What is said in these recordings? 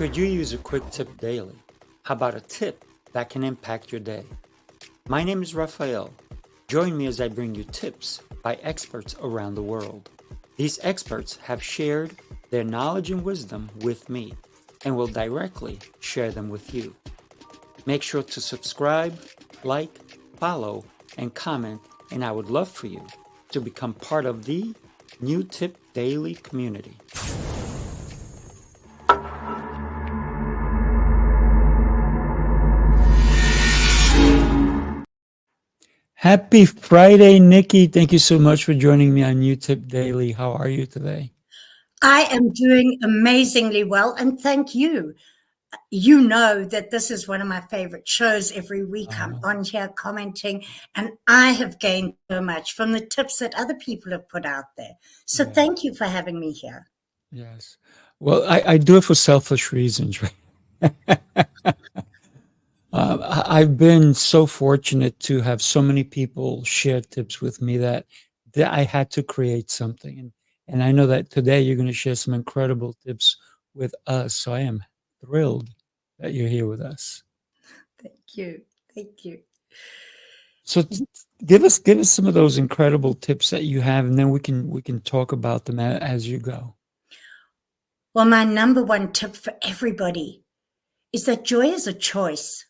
Could you use a quick tip daily? How about a tip that can impact your day? My name is Rafael. Join me as I bring you tips by experts around the world. These experts have shared their knowledge and wisdom with me and will directly share them with you. Make sure to subscribe, like, follow, and comment, and I would love for you to become part of the New Tip Daily community. Happy Friday, Nikki. Thank you so much for joining me on New Tip Daily. How are you today? I am doing amazingly well, and thank you. You know that this is one of my favorite shows. Every week I'm on here commenting, and I have gained so much from the tips that other people have put out there. So thank you for having me here. Yes. Well, I do it for selfish reasons, right? I've been so fortunate to have so many people share tips with me that I had to create something. And I know that today you're going to share some incredible tips with us. So I am thrilled that you're here with us. Thank you. Thank you. So give us some of those incredible tips that you have, and then we can talk about them as you go. Well, my number one tip for everybody is that joy is a choice.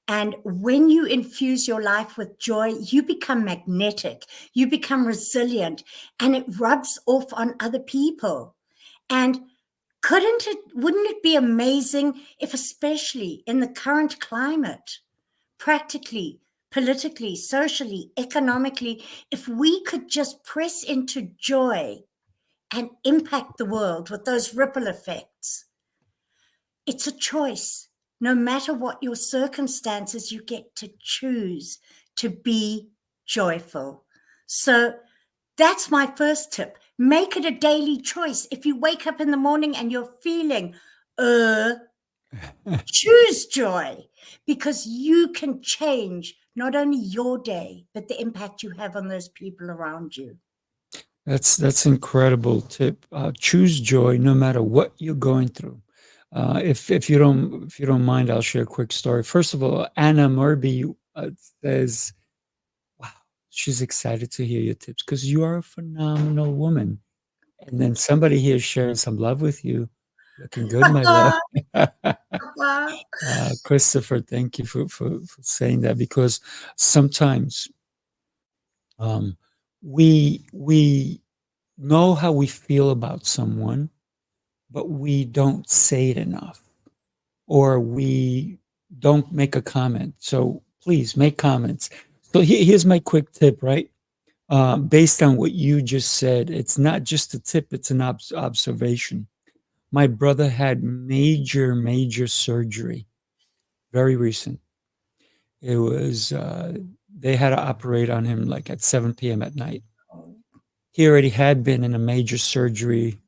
And when you infuse your life with joy, you become magnetic, you become resilient, and it rubs off on other people. And wouldn't it be amazing if, especially in the current climate, practically, politically, socially, economically, if we could just press into joy and impact the world with those ripple effects? It's a choice. No matter what your circumstances, you get to choose to be joyful. So that's my first tip. Make it a daily choice. If you wake up in the morning and you're feeling, choose joy, because you can change not only your day, but the impact you have on those people around you. That's incredible tip. Choose joy no matter what you're going through. If you don't mind, I'll share a quick story. First of all, Anna Murby says, "Wow, she's excited to hear your tips because you are a phenomenal woman." And then somebody here sharing some love with you. Looking good, my love. Christopher, thank you for saying that, because sometimes we know how we feel about someone, but we don't say it enough, or we don't make a comment. So please make comments. So here's my quick tip, right? Based on what you just said, it's not just a tip, it's an observation. My brother had major surgery, very recent. It was, they had to operate on him like at 7 p.m. at night. He already had been in a major surgery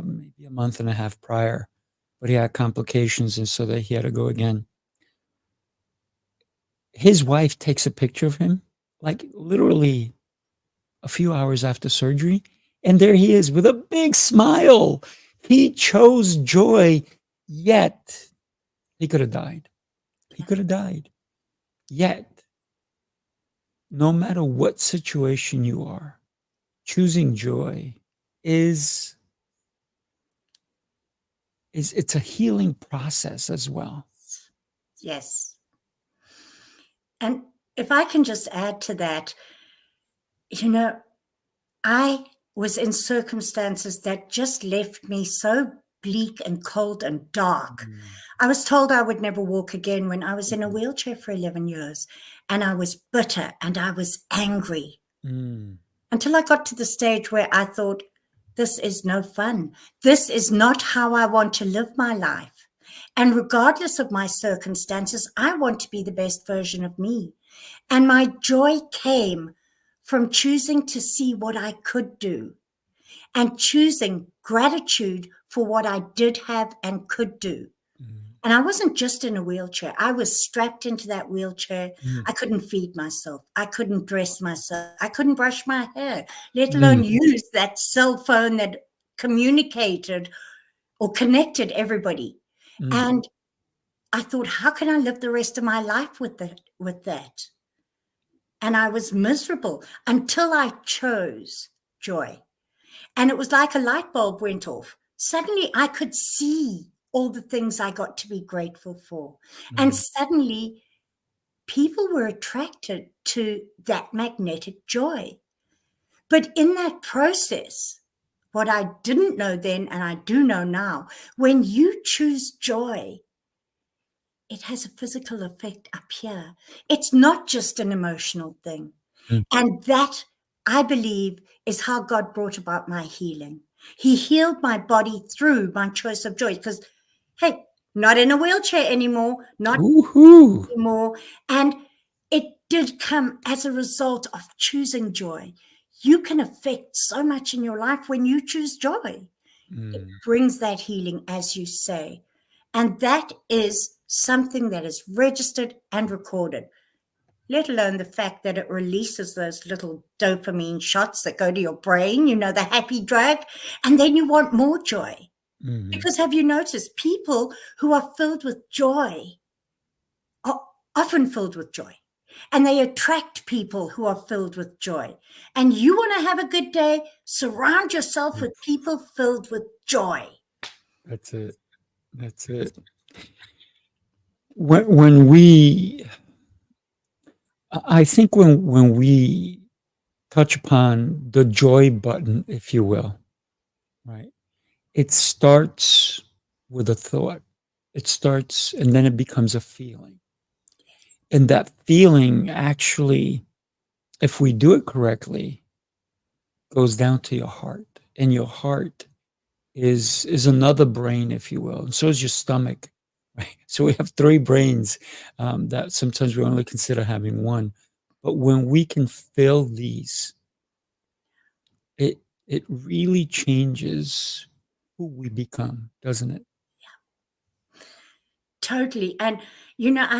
maybe a month and a half prior, but he had complications, and so that he had to go again. His wife takes a picture of him, like literally a few hours after surgery, and there he is with a big smile. He chose joy, yet he could have died. He could have died. Yet, no matter what situation you are, choosing joy is it's a healing process as well. Yes. And if I can just add to that, I was in circumstances that just left me so bleak and cold and dark. I was told I would never walk again when I was in a wheelchair for 11 years, and I was bitter and I was angry until I got to the stage where I thought, this is no fun. This is not how I want to live my life. And regardless of my circumstances, I want to be the best version of me. And my joy came from choosing to see what I could do and choosing gratitude for what I did have and could do. And I wasn't just in a wheelchair. I was strapped into that wheelchair. I couldn't feed myself. I couldn't dress myself. I couldn't brush my hair, let alone use that cell phone that communicated or connected everybody. Mm. And I thought, how can I live the rest of my life with that? And I was miserable until I chose joy. And it was like a light bulb went off. Suddenly I could see all the things I got to be grateful for. And Mm. suddenly people were attracted to that magnetic joy. But in that process, what I didn't know then, and I do know now, when you choose joy, it has a physical effect up here. It's not just an emotional thing. Mm. And that, I believe, is how God brought about my healing. He healed my body through my choice of joy because, hey, not in a wheelchair anymore, not Woohoo! anymore. And it did come as a result of choosing joy. You can affect so much in your life when you choose joy. It Mm. brings that healing, as you say. And that is something that is registered and recorded, let alone the fact that it releases those little dopamine shots that go to your brain, the happy drug, and then you want more joy. Mm. Because have you noticed people who are filled with joy are often filled with joy, and they attract people who are filled with joy. And you want to have a good day, surround yourself with people filled with joy. That's it. That's it. When we, I think when we touch upon the joy button, if you will, right? It starts with a thought. It starts and then it becomes a feeling. And that feeling actually, if we do it correctly, goes down to your heart. And your heart is another brain, if you will. And so is your stomach. Right? So we have three brains that sometimes we only consider having one. But when we can fill these, it really changes who we become, doesn't it? Totally. And I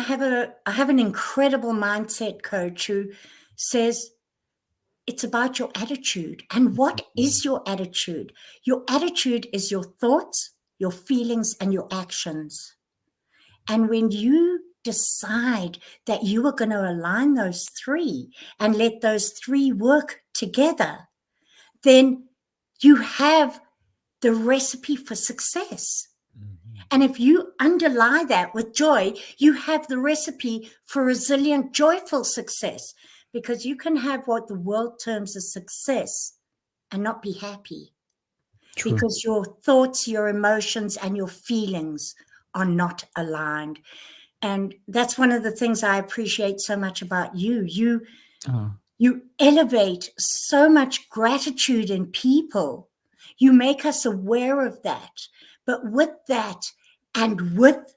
have an incredible mindset coach who says it's about your attitude. And what is your attitude? Your attitude is your thoughts, your feelings, and your actions. And when you decide that you are going to align those three and let those three work together, then you have the recipe for success. Mhm. And if you underlie that with joy, you have the recipe for resilient, joyful success, because you can have what the world terms as success and not be happy True. because your thoughts, your emotions, and your feelings are not aligned. And that's one of the things I appreciate so much about you. Oh, You elevate so much gratitude in people. You make us aware of that. But with that, and with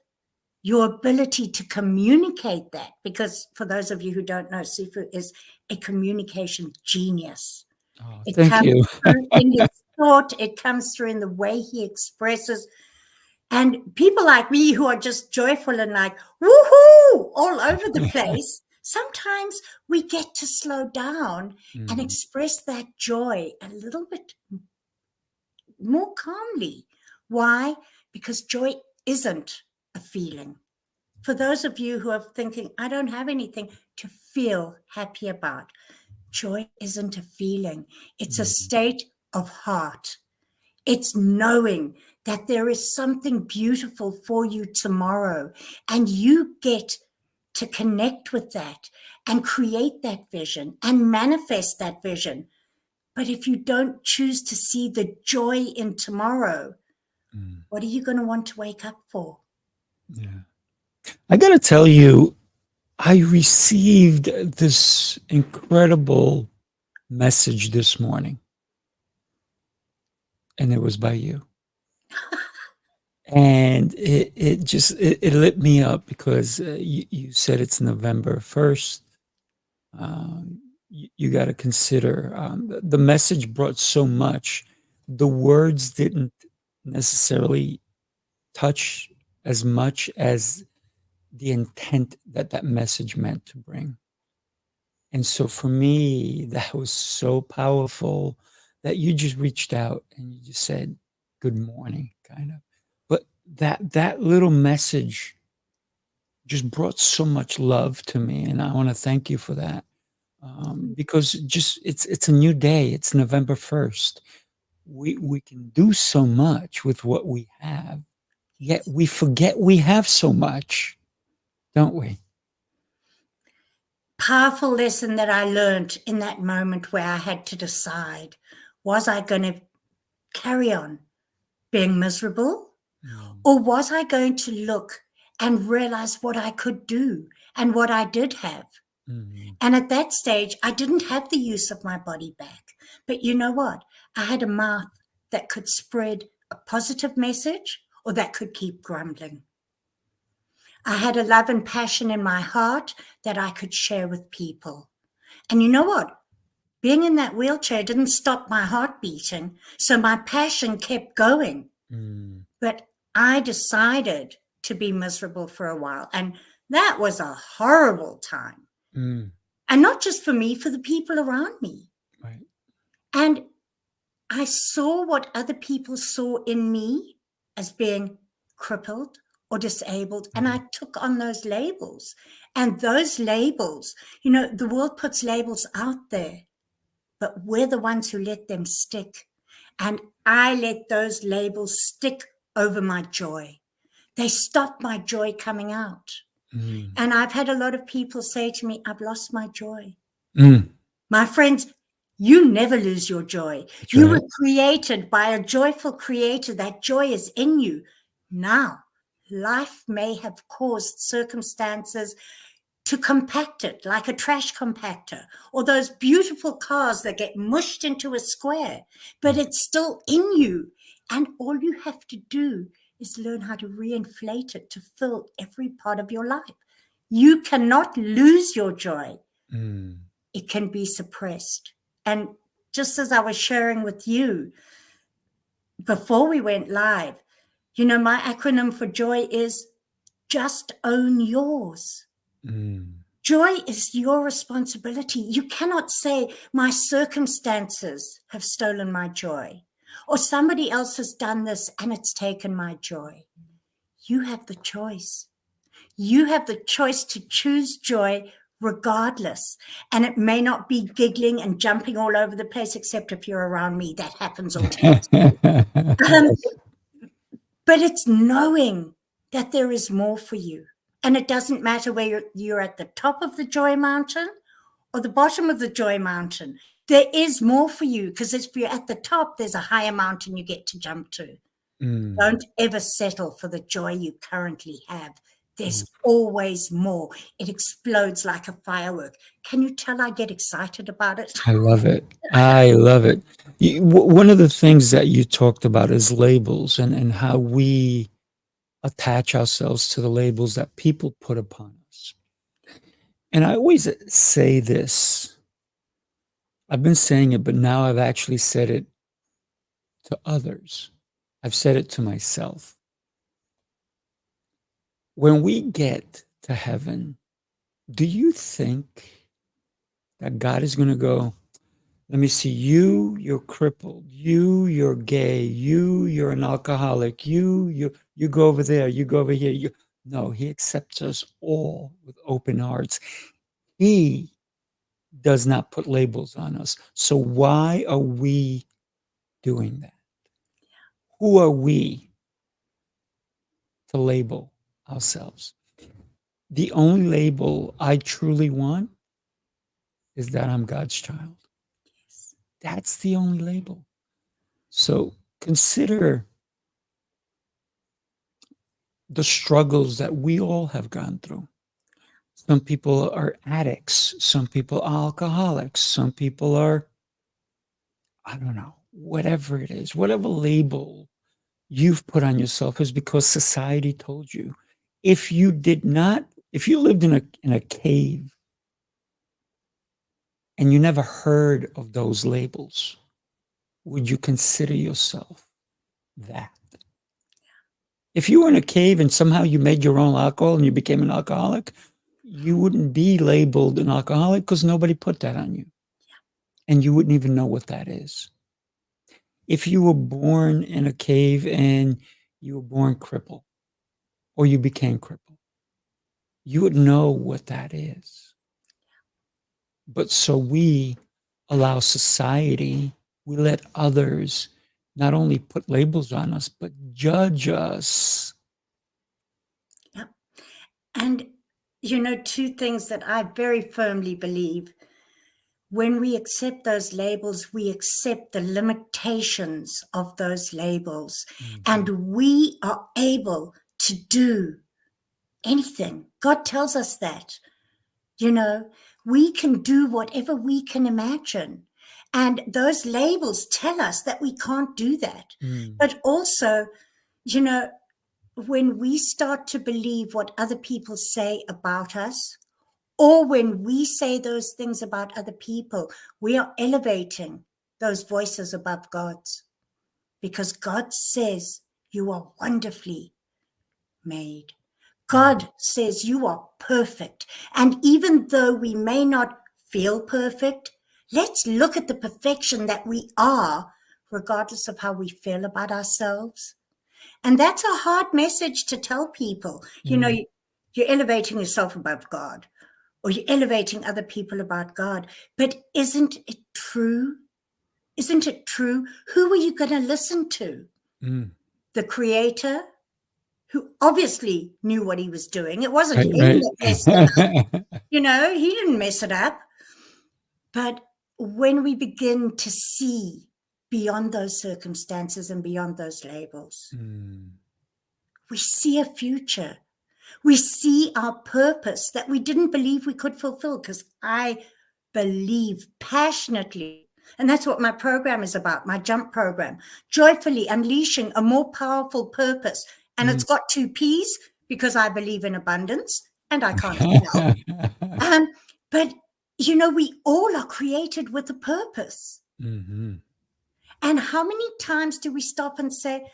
your ability to communicate that, because for those of you who don't know, Sifu is a communication genius. oh, It thank comes you. through in his thought, it comes through in the way he expresses. And people like me who are just joyful and like, woohoo, all over the place, sometimes we get to slow down and Mm. express that joy a little bit more calmly. Why? Because joy isn't a feeling. For those of you who are thinking, I don't have anything to feel happy about, joy isn't a feeling. It's a Mm. state of heart. It's knowing that there is something beautiful for you tomorrow, and you get to connect with that and create that vision and manifest that vision. But if you don't choose to see the joy in tomorrow, Mm. what are you going to want to wake up for? Yeah. I got to tell you, I received this incredible message this morning, and it was by you. And it lit me up because you said it's November 1st. You got to consider the message brought so much. The words didn't necessarily touch as much as the intent that that message meant to bring. And so for me, that was so powerful that you just reached out and you just said, good morning, kind of. But that little message just brought so much love to me, and I want to thank you for that. Because just it's a new day. It's November 1st. We can do so much with what we have, yet we forget we have so much, don't we? Powerful lesson that I learned in that moment where I had to decide, was I going to carry on being miserable, or was I going to look and realize what I could do and what I did have? And at that stage, I didn't have the use of my body back. But you know what? I had a mouth that could spread a positive message or that could keep grumbling. I had a love and passion in my heart that I could share with people. And you know what? Being in that wheelchair didn't stop my heart beating. So my passion kept going. But I decided to be miserable for a while. And that was a horrible time. And not just for me, for the people around me. Right. And I saw what other people saw in me as being crippled or disabled. And I took on those labels. And those labels, you know, the world puts labels out there, but we're the ones who let them stick. And I let those labels stick over my joy. They stopped my joy coming out. And I've had a lot of people say to me, I've lost my joy. My friends, you never lose your joy. That's you right. were created by a joyful creator. That joy is in you. Now, life may have caused circumstances to compact it, like a trash compactor, or those beautiful cars that get mushed into a square, but it's still in you. And all you have to do is learn how to reinflate it to fill every part of your life. You cannot lose your joy. It can be suppressed. And just as I was sharing with you before we went live, you know, my acronym for joy is just own yours. Joy is your responsibility. You cannot say my circumstances have stolen my joy, or somebody else has done this and it's taken my joy. You have the choice. You have the choice to choose joy regardless. And it may not be giggling and jumping all over the place, except if you're around me. That happens all the time. But it's knowing that there is more for you. And it doesn't matter whether you're at the top of the joy mountain or the bottom of the joy mountain. There is more for you, because if you're at the top, there's a higher mountain you get to jump to. Don't ever settle for the joy you currently have. There's always more. It explodes like a firework. Can you tell I get excited about it? I love it. I love it. One of the things that you talked about is labels and how we attach ourselves to the labels that people put upon us. And I always say this. I've been saying it, but now I've actually said it to others. I've said it to myself. When we get to heaven, do you think that God is going to go, let me see, you're crippled, you're gay, you're an alcoholic, you go over there, you go over here. No, he accepts us all with open hearts. He does not put labels on us. So why are we doing that? Who are we to label ourselves? The only label I truly want is that I'm God's child. That's the only label. So consider the struggles that we all have gone through. Some people are addicts. Some people are alcoholics. Some people are, I don't know, whatever it is, whatever label you've put on yourself is because society told you. If you lived in a cave and you never heard of those labels, would you consider yourself that? If you were in a cave and somehow you made your own alcohol and you became an alcoholic, you wouldn't be labeled an alcoholic because nobody put that on you. And you wouldn't even know what that is. If you were born in a cave and you were born crippled or you became crippled, you would know what that is. But so we allow society, we let others not only put labels on us, but judge us. Yeah. And, two things that I very firmly believe: when we accept those labels, we accept the limitations of those labels, and we are able to do anything. God tells us that, we can do whatever we can imagine. And those labels tell us that we can't do that. But also, when we start to believe what other people say about us, or when we say those things about other people, we are elevating those voices above God's, because God says you are wonderfully made. God says you are perfect. And even though we may not feel perfect, let's look at the perfection that we are, regardless of how we feel about ourselves. And that's a hard message to tell people. You're elevating yourself above God, or you're elevating other people about God. But isn't it true? Isn't it true? Who are you going to listen to? The Creator, who obviously knew what he was doing. It wasn't him that messed it up. He didn't mess it up. But when we begin to see beyond those circumstances and beyond those labels, we see a future. We see our purpose that we didn't believe we could fulfill, because I believe passionately, and that's what my program is about, my J.U.M.P. program, joyfully unleashing a more powerful purpose. And it's got 2 P's, because I believe in abundance and I can't help. But, we all are created with a purpose. And how many times do we stop and say,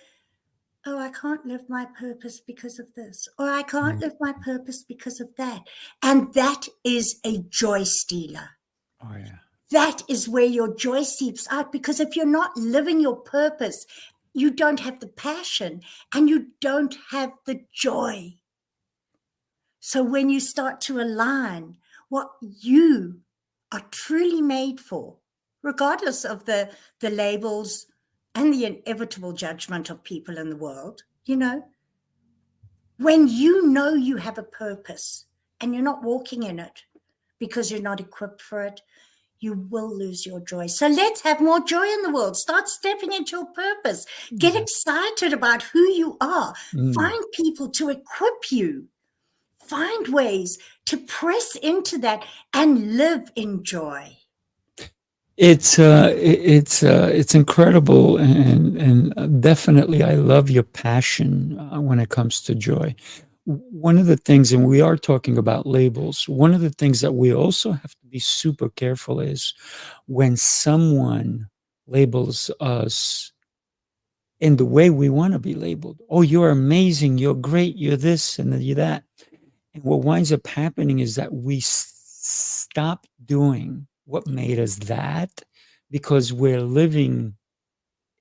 oh, I can't live my purpose because of this, or I can't live my purpose because of that. And that is a joy stealer. Oh, yeah. That is where your joy seeps out, because if you're not living your purpose, you don't have the passion and you don't have the joy. So when you start to align what you are truly made for, regardless of the labels and the inevitable judgment of people in the world, when you have a purpose and you're not walking in it because you're not equipped for it, you will lose your joy. So let's have more joy in the world. Start stepping into your purpose. Get excited about who you are. Find people to equip you. Find ways to press into that and live in joy. It's incredible, and definitely I love your passion when it comes to joy. One of the things, and we are talking about labels, one of the things that we also have to be super careful is when someone labels us in the way we want to be labeled. Oh, you're amazing, you're great, you're this and you're that. And what winds up happening is that we stop doing what made us that, because we're living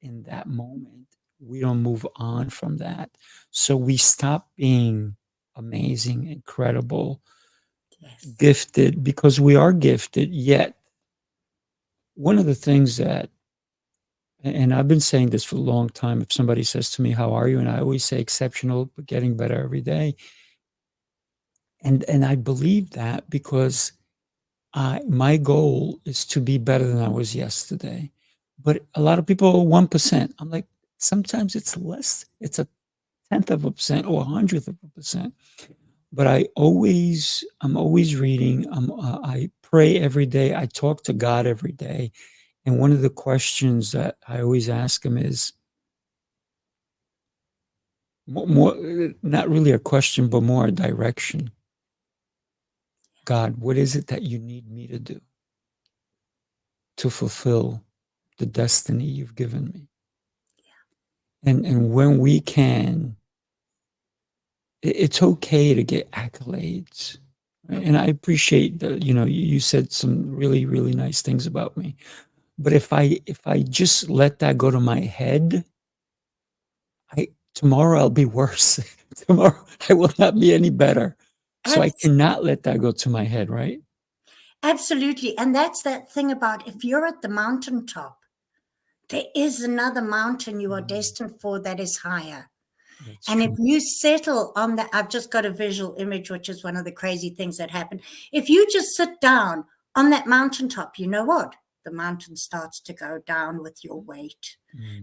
in that moment. We don't move on from that. So we stop being amazing, incredible, gifted, because we are gifted. Yet, one of the things that, and I've been saying this for a long time, if somebody says to me, how are you? And I always say exceptional, but getting better every day. And I believe that because my goal is to be better than I was yesterday. But a lot of people, 1%. I'm like, sometimes it's less. It's a 10th of a percent or 100th of a percent. But I'm always reading. I pray every day. I talk to God every day. And one of the questions that I always ask him is more not really a question, but more a direction. God, what is it that you need me to do to fulfill the destiny you've given me? And when we can, it's okay to get accolades. Right? And I appreciate that, you said some really, really nice things about me. But if I just let that go to my head, tomorrow I'll be worse. Tomorrow I will not be any better. So I Abs- cannot let that go to my head, right? Absolutely. And that's that thing about if you're at the mountaintop, there is another mountain you are destined for that is higher. That's And if true. you settle on that, I've just got a visual image, which is one of the crazy things that happen. If you just sit down on that mountaintop, you know what? The mountain starts to go down with your weight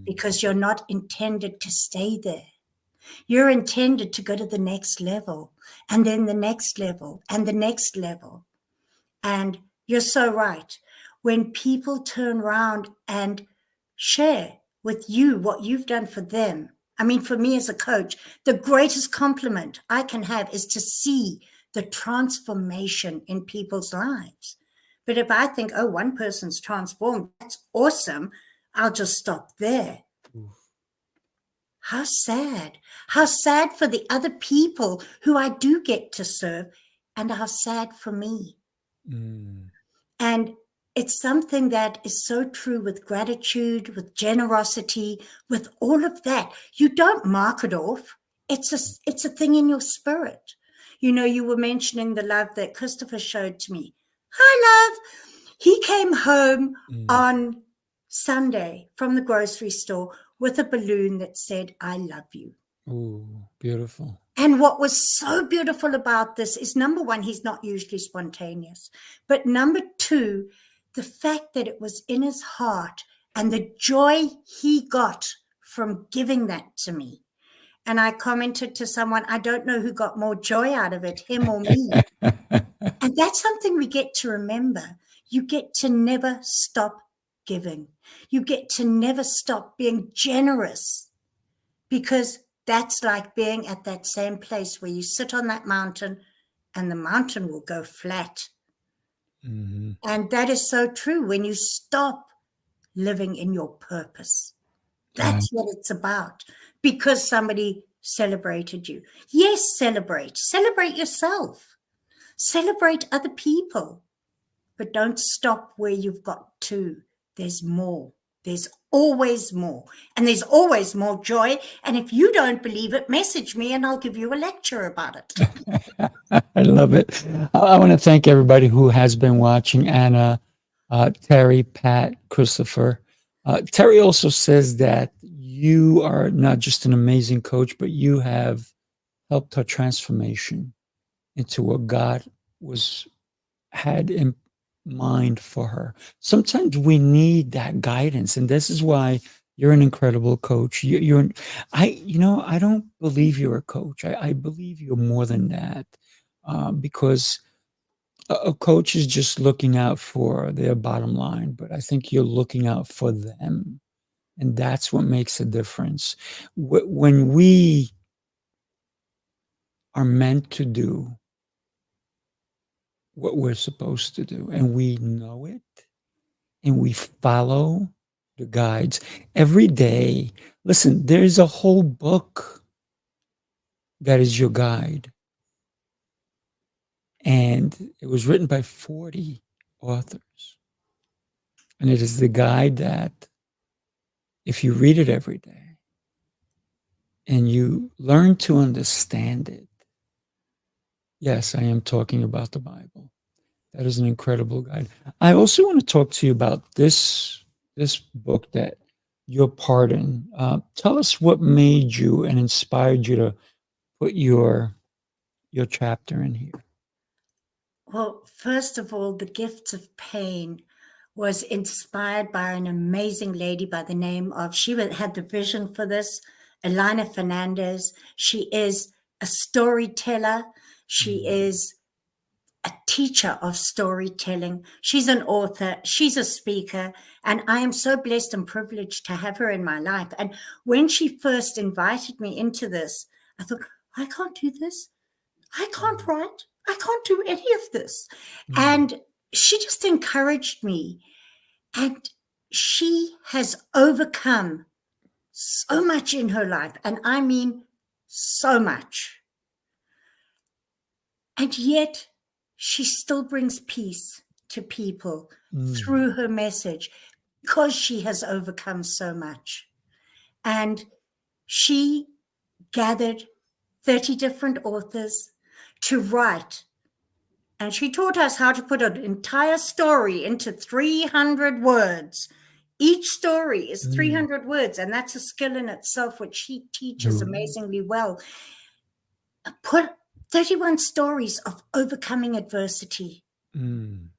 because you're not intended to stay there. You're intended to go to the next level and then the next level and the next level. And you're so right. When people turn around and share with you what you've done for them, I mean, for me as a coach, the greatest compliment I can have is to see the transformation in people's lives. But if I think, oh, one person's transformed, that's awesome, I'll just stop there. How sad. How sad for the other people who I do get to serve, and how sad for me. And it's something that is so true with gratitude, with generosity, with all of that. You don't mark it off. It's a thing in your spirit. You know, you were mentioning the love that Christopher showed to me. Hi, love. He came home on Sunday from the grocery store with a balloon that said, I love you. Oh, beautiful. And what was so beautiful about this is, number one, he's not usually spontaneous. But number two, the fact that it was in his heart and the joy he got from giving that to me. And I commented to someone, I don't know who got more joy out of it, him or me. And that's something we get to remember. You get to never stop giving. You get to never stop being generous, because that's like being at that same place where you sit on that mountain and the mountain will go flat. And that is so true when you stop living in your purpose. That's what it's about, because somebody celebrated you. Yes, celebrate. Celebrate yourself. Celebrate other people. But don't stop where you've got to. There's more. There's always more. And there's always more joy. And if you don't believe it, message me and I'll give you a lecture about it. I love it. I want to thank everybody who has been watching. Anna, Terry, Pat, Christopher. Terry also says that you are not just an amazing coach, but you have helped her transformation into what God was had in mind for her. Sometimes we need that guidance, and this is why you're an incredible coach. I don't believe you're a coach. I believe you're more than that, because a coach is just looking out for their bottom line, but I think you're looking out for them, and that's what makes a difference. When we are meant to do what we're supposed to do, and we know it, and we follow the guides every day. Listen, there's a whole book that is your guide, and it was written by 40 authors. And it is the guide that, if you read it every day and you learn to understand it, yes, I am talking about the Bible. That is an incredible guide. I also want to talk to you about this book that you're part in. Tell us what made you and inspired you to put your chapter in here. Well, first of all, The Gifts of Pain was inspired by an amazing lady by the name of, had the vision for this, Elena Fernandez. She is a storyteller. She is a teacher of storytelling. She's an author. She's a speaker. And I am so blessed and privileged to have her in my life. And when she first invited me into this, I thought, I can't do this. I can't write. I can't do any of this. And she just encouraged me. And she has overcome so much in her life. And I mean, so much. And yet she still brings peace to people through her message, because she has overcome so much. And she gathered 30 different authors to write. And she taught us how to put an entire story into 300 words. Each story is 300 words, and that's a skill in itself, which she teaches amazingly well. Put 31 stories of overcoming adversity, and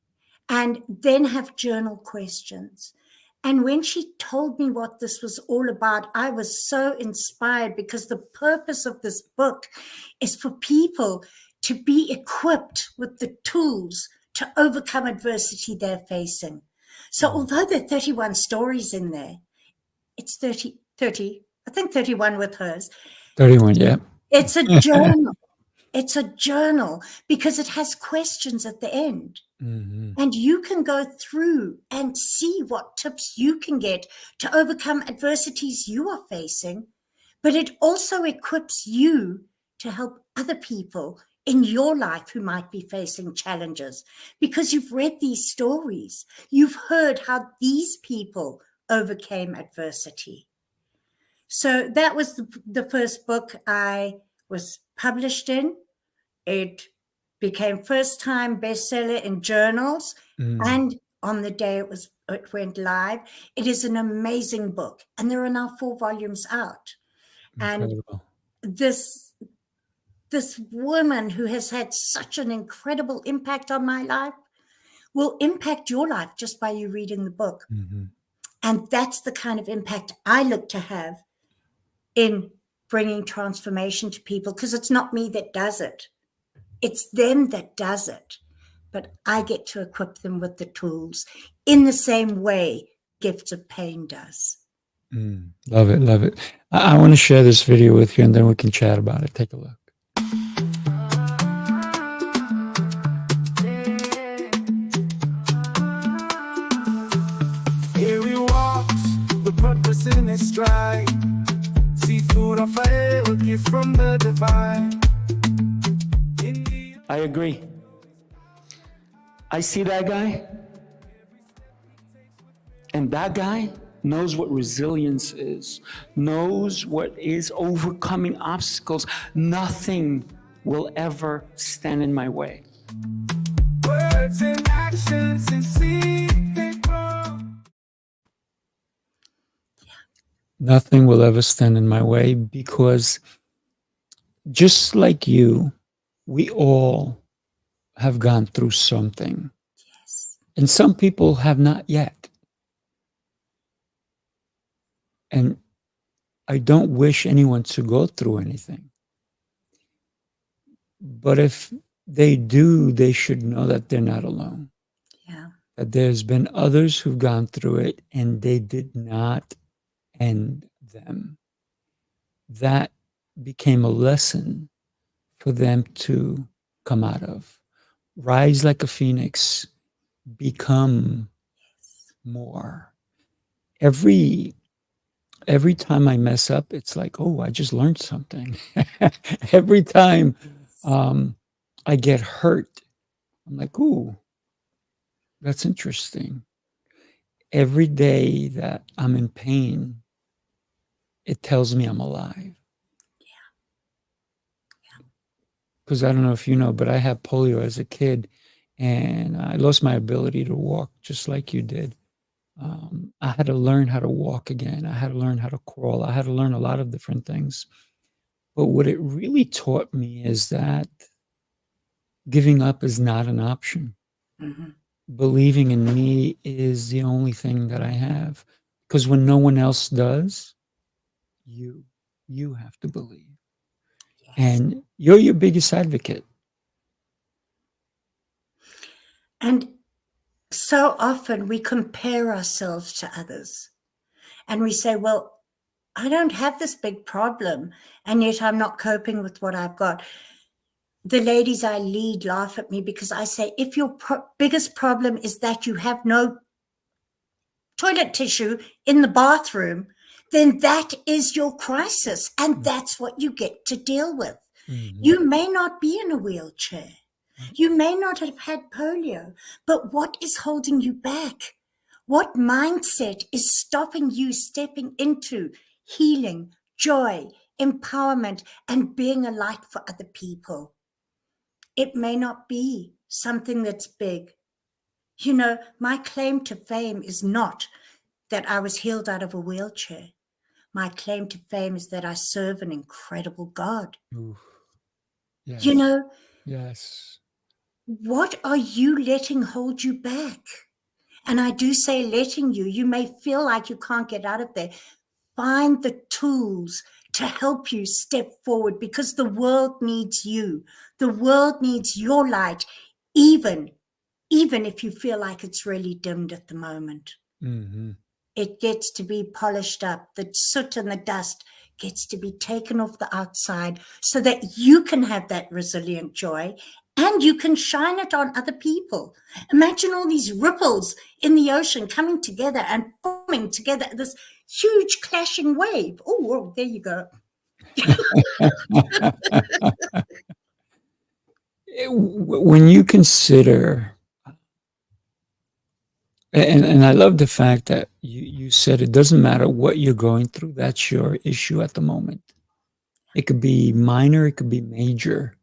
then have journal questions. And when she told me what this was all about, I was so inspired, because the purpose of this book is for people to be equipped with the tools to overcome adversity they're facing. So although there are 31 stories in there, it's 30, I think 31 with hers. 31, yeah. It's a journal. It's a journal, because it has questions at the end. And you can go through and see what tips you can get to overcome adversities you are facing. But it also equips you to help other people in your life who might be facing challenges, because you've read these stories. You've heard how these people overcame adversity. So that was the first book I was published in. It became first-time bestseller in journals, and on the day it went live. It is an amazing book, and there are now 4 volumes out. Incredible. And this woman who has had such an incredible impact on my life will impact your life just by you reading the book. And that's the kind of impact I look to have in bringing transformation to people, because it's not me that does it. It's them that does it. But I get to equip them with the tools in the same way Gifts of Pain does. Love it, love it. I want to share this video with you, and then we can chat about it. Take a look. Here he walks, the purpose in his stride. Sifu Rafael, gift from the divine. I agree. I see that guy, and that guy knows what resilience is, knows what is overcoming obstacles. Nothing will ever stand in my way. Words and actions and Speaking Prowess. Nothing will ever stand in my way, because just like you, we all have gone through something. Yes. And some people have not yet. And I don't wish anyone to go through anything. But if they do, they should know that they're not alone. Yeah. That there's been others who've gone through it, and they did not end them. That became a lesson for them to come out of. Rise like a phoenix, become more. Every time I mess up, it's like, oh, I just learned something. Every time I get hurt, I'm like, ooh, that's interesting. Every day that I'm in pain, it tells me I'm alive. Because I don't know if you know, but I had polio as a kid, and I lost my ability to walk just like you did. I had to learn how to walk again. I had to learn how to crawl. I had to learn a lot of different things. But what it really taught me is that giving up is not an option. Believing in me is the only thing that I have. Because when no one else does, you have to believe. Yes. And you're your biggest advocate. And so often we compare ourselves to others, and we say, well, I don't have this big problem, and yet I'm not coping with what I've got. The ladies I lead laugh at me, because I say, if your biggest problem is that you have no toilet tissue in the bathroom, then that is your crisis, and that's what you get to deal with. You may not be in a wheelchair. You may not have had polio, but what is holding you back? What mindset is stopping you stepping into healing, joy, empowerment, and being a light for other people. It may not be something that's big. You know, my claim to fame is not that I was healed out of a wheelchair. My claim to fame is that I serve an incredible God. Oof. Yes. You know, Yes. what are you letting hold you back? And I do say letting you. You may feel like you can't get out of there. Find the tools to help you step forward, because the world needs you. The world needs your light, even if you feel like it's really dimmed at the moment. Mm-hmm. It gets to be polished up. The soot and the dust gets to be taken off the outside so that you can have that resilient joy and you can shine it on other people. Imagine all these ripples in the ocean coming together and forming together this huge clashing wave. Oh, whoa, there you go. When you consider, and I love the fact that you said it doesn't matter what you're going through, that's your issue at the moment. It could be minor, it could be major,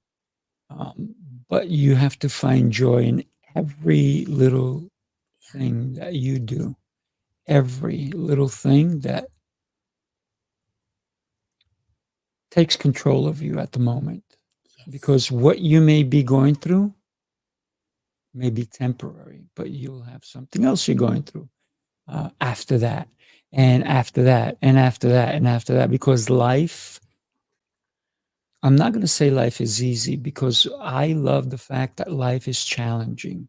but you have to find joy in every little thing that you do, every little thing that takes control of you at the moment. Yes. Because what you may be going through may be temporary, but you'll have something else you're going through after that, and after that, and after that, and after that. Because life, I'm not going to say life is easy, because I love the fact that life is challenging.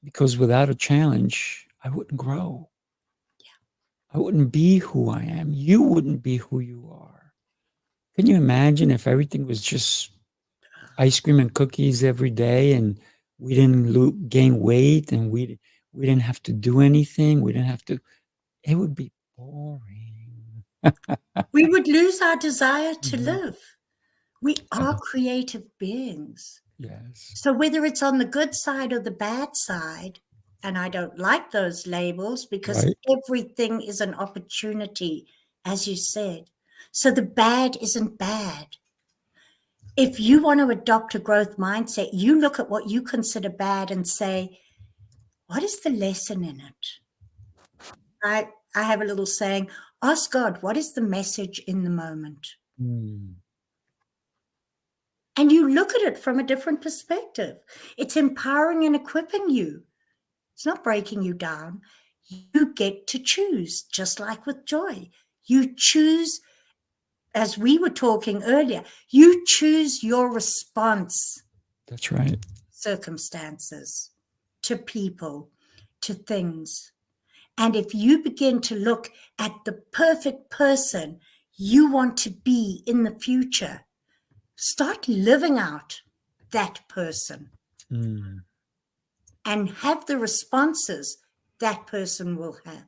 Because without a challenge, I wouldn't grow. I wouldn't be who I am. You wouldn't be who you are. Can you imagine if everything was just ice cream and cookies every day, and we didn't gain weight, and we didn't have to do anything? We didn't have to. It would be boring. We would lose our desire to Mhm. live. We are creative beings. Yes. So whether it's on the good side or the bad side, and I don't like those labels, because Right. everything is an opportunity, as you said. So the bad isn't bad. If you want to adopt a growth mindset, you look at what you consider bad and say, what is the lesson in it? I have a little saying, ask God, what is the message in the moment? Mm. And you look at it from a different perspective. It's empowering and equipping you. It's not breaking you down. You get to choose, just like with joy. You choose, as we were talking earlier, you choose your response. That's right. Circumstances, to people, to things. And if you begin to look at the perfect person you want to be in the future, start living out that person and have the responses that person will have.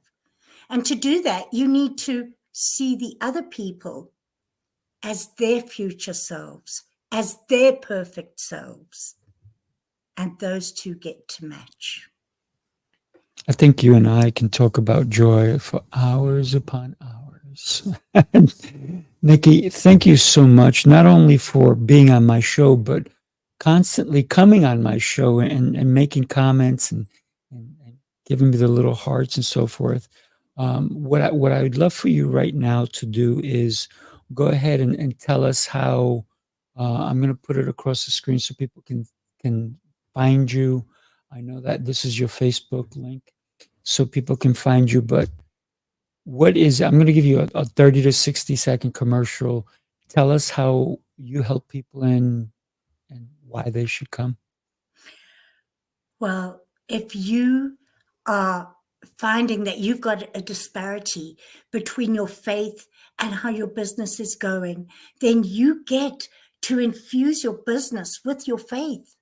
And to do that, you need to see the other people as their future selves, as their perfect selves. And those two get to match. I think you and I can talk about joy for hours upon hours. Nikki, thank you so much, not only for being on my show, but constantly coming on my show and making comments and giving me the little hearts and so forth. What I would love for you right now to do is go ahead and tell us how. I'm going to put it across the screen so people can find you. I know that this is your Facebook link, so people can find you. But what is? I'm going to give you a 30 to 60-second commercial. Tell us how you help people and why they should come. Well, if you are finding that you've got a disparity between your faith and how your business is going, then you get to infuse your business with your faith.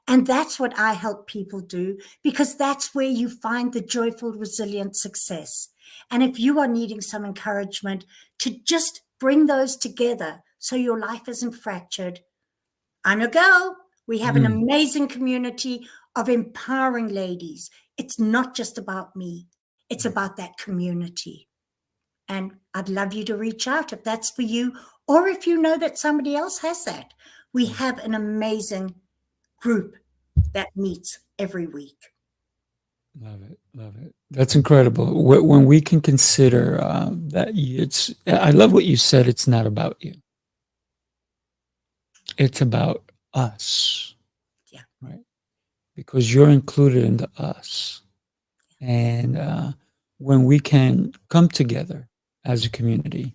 And that's what I help people do, because that's where you find the joyful, resilient success. And if you are needing some encouragement to just bring those together so your life isn't fractured, I'm your girl. We have an amazing community of empowering ladies. It's not just about me. It's about that community. And I'd love you to reach out if that's for you, or if you know that somebody else has that. We have an amazing group that meets every week. Love it. Love it. That's incredible. When we can consider that I love what you said. It's not about you. It's about us. Yeah. Right. Because you're included in the us. And when we can come together as a community,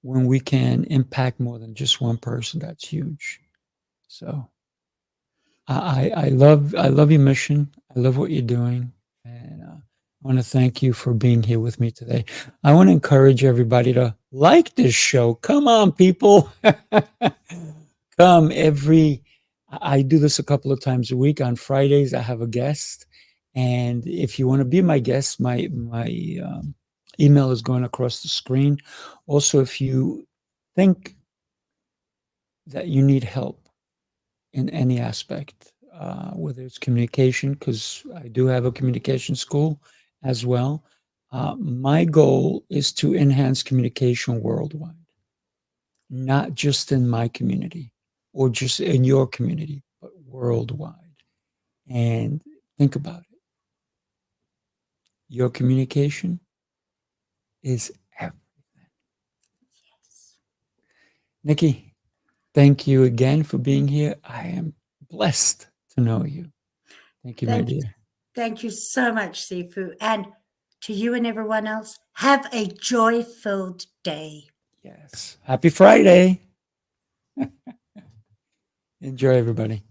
when we can impact more than just one person, that's huge. So I love your mission. I love what you're doing, and I want to thank you for being here with me today. I want to encourage everybody to like this show. Come on, people, come every. I do this a couple of times a week. On Fridays, I have a guest, and if you want to be my guest, my email is going across the screen. Also, if you think that you need help in any aspect, whether it's communication, because I do have a communication school as well. My goal is to enhance communication worldwide, not just in my community or just in your community, but worldwide. And think about it. Your communication is everything. Nikki, thank you again for being here. I am blessed to know you. Thank you, my dear. Thank you so much, Sifu. And to you and everyone else, have a joy-filled day. Yes. Happy Friday. Enjoy, everybody.